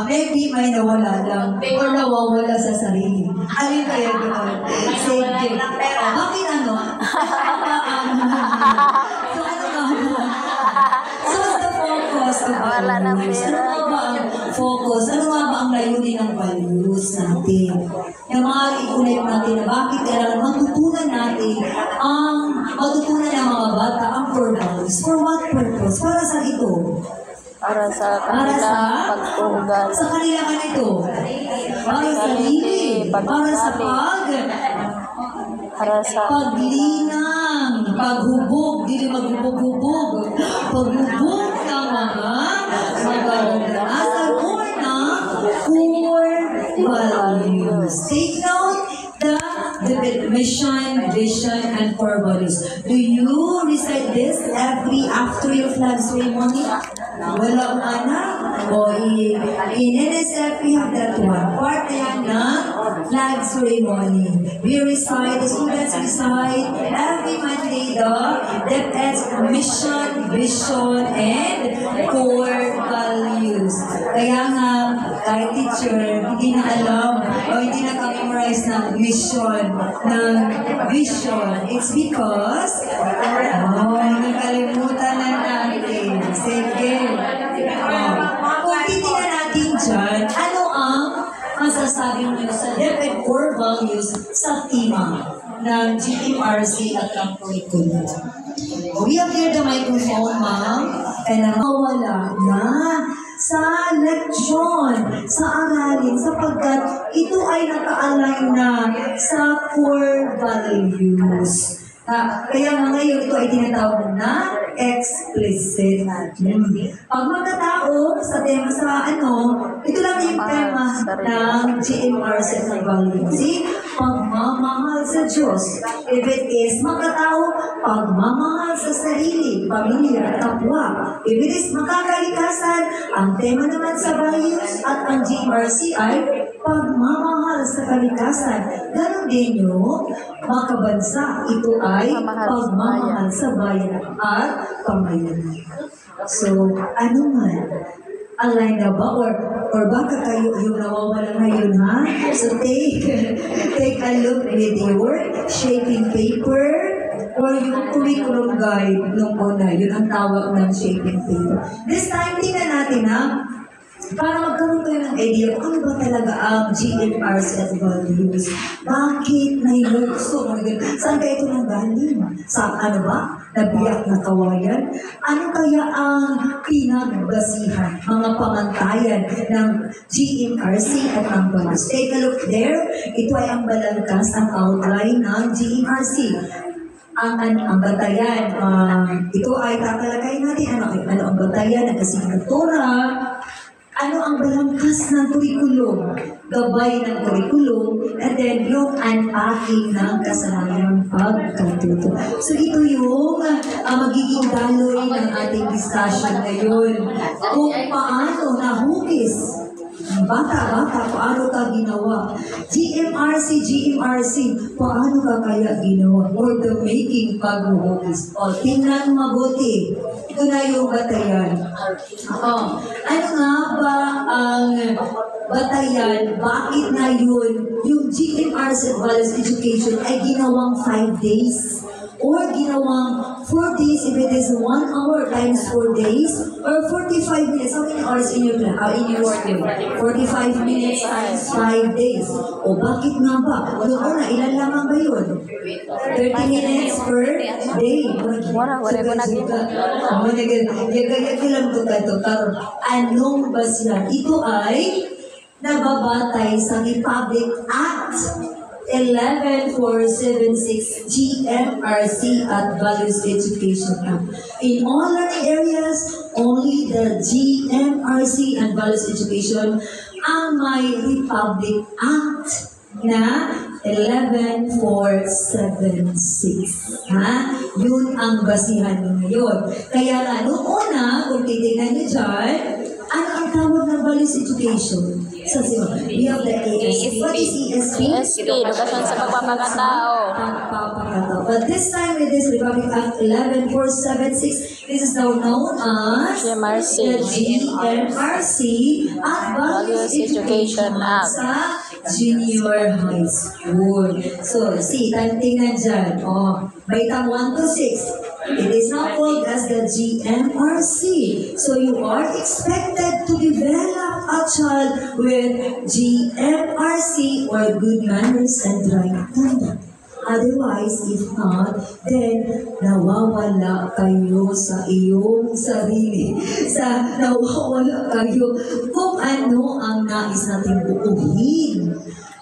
Maybe may nawala lang or nawawala sa sarili. Alin kaya doon? Sige. Bakit ano? So ano ba? So the focus of Wala na values. pera. Ano nga ba ang focus? Ano nga ba ang layunin ng values natin? Yung mga i-connect natin na bakit kailangan matutunan natin matutunan ng mga bata ang core values. For what purpose? Para sa ito? Para sa kanilang pagtugal. Sa kanila ka nito. Para sa sarili. Para sa para sa paglinang. Paghubog. Dili maghubog-hubog. Paghubog ng mga magandang asal or na core values. Take note the mission, vision, and core values. Do you recite this after your flag ceremony? Wala ana? O in NSF, we have that one. Part yan ng flag ceremony. We recite, the students recite every Monday the DepEd's mission, vision, and core values. Kaya nga, kahit teacher, hindi na alam o hindi na ka-memorize ng vision. It's because, nakalimutan na natin. Sige. Kung titignan natin dyan, ano ang masasabi niyo sa DepEd core values sa tema ng GMRC at ng curriculum? We have here the microphone, ma'am, and nawala na sa leksyon, sa aralin, sapagkat ito ay naka-align na sa core values. Kaya nga ngayon, ito ay tinatawag na explicit. Pag mga tao sa tema ito lang yung tema ng GMRC ng values. See? Pagmamahal sa Diyos. If it is makatao, pagmamahal sa sarili, pamilya, kapwa. If it is makakalikasan, ang tema naman sa values at ang GMRC ay pagmamahal sa kalikasan. Ganon din yung makabansa. Ito ay pagmamahal sa bayan at pamayanan. So, ano man? Align na ba? Or baka kayo yung nawawala ngayon, ha? So, take a look with your shaping paper or yung curriculum guide nung una. Yun ang tawag ng shaping paper. This time, tingnan natin, ha? Para magkaroon kayo ng idea kung ano ba talaga ang GMRC at values. Bakit nahilukso? Saan kaya ito nang galing? Sa ano ba? Nabiyak na kawayan? Ano kaya ang pinagbasihan, mga pamantayan ng GMRC at ang values? Take a look there. Ito ay ang balangkas, ang outline ng GMRC. Ang batayan, ito ay tatalakay natin. Ano ang batayan, ang asignatura, ano ang balangkas ng kurikulum, gabay ng kurikulum, and then yung unpacking ng kasalahang pagkatuto. So ito yung magiging daloy ng ating discussion ngayon. Kung paano nahugis bata, paano ka ginawa? GMRC, paano ka kaya ginawa? Or the making paghuhugis. O, tingnan mabuti. Ito na yung batayan. Ano nga ba ang batayan? Bakit na yun? Yung GMRC Values Education ay ginawang 5 days. Or ginawang 4 days if it is 1 hour times 4 days or 45 minutes. How many hours in your working? 45 minutes times 5 days. O bakit nga ba? Noong una, ilan lamang ba yun? 30 minutes per day. Anong basihan? Ito ay nababatay sa Republic Act 11476 GMRC at Values Education Act. In all learning areas, only the GMRC and Values Education ang may Republic Act na 11476. Yun ang basihan ngayon. Kaya nga, noong una, kung titignan nyo dyan, ano ang tawag ng values education, sa we have the ASP. What is ESP? ESP, edukasyon sa pagpapakatao. Pagpapakatao. But this time with this Republic Act 11476, this is now known as GMRC. the GMRC at Values Education Act sa Junior High School. So, see, tingnan dyan. Baitang 1 to 6. It is now called as the GMRC. So you are expected to develop a child with GMRC or good manners and right conduct. Otherwise, if not, then nawawala kayo sa iyong sarili. Nawawala kayo kung ano ang nais nating buuhin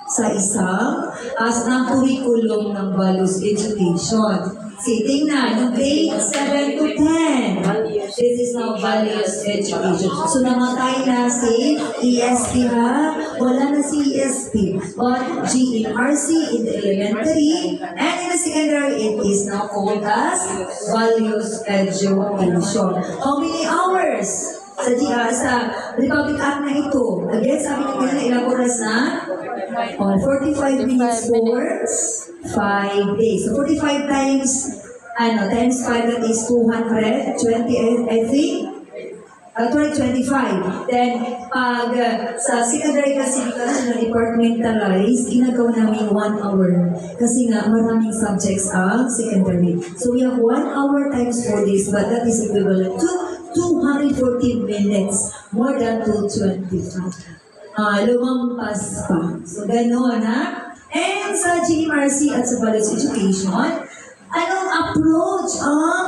sa isang ng curriculum ng values education. Sitting na, yung grade 7 to 10. This is now values education. So namatay na si ESP ha. Wala na si ESP. But GMRC in the elementary and in the secondary, it is now called as values education. How many hours? Sa Republic Act na ito. Again, sabi natin na ilang oras na? 45 minutes for 5 days. So 45 times 5, that is 220, I think. 225. Then, pag sa secondary classification na departmentalized, ginagawa namin 1 hour. Kasi nga, maraming subjects ang secondary. So we have 1 hour times 4 days, but that is equivalent to 240 minutes, more than 225. Lumampas pa. So, gano'n ha? And sa GMRC at sa values education, anong approach ang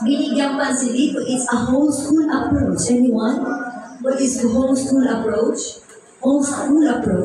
binigyang pansin dito? It's a whole school approach. Anyone? What is the whole school approach? Whole school approach.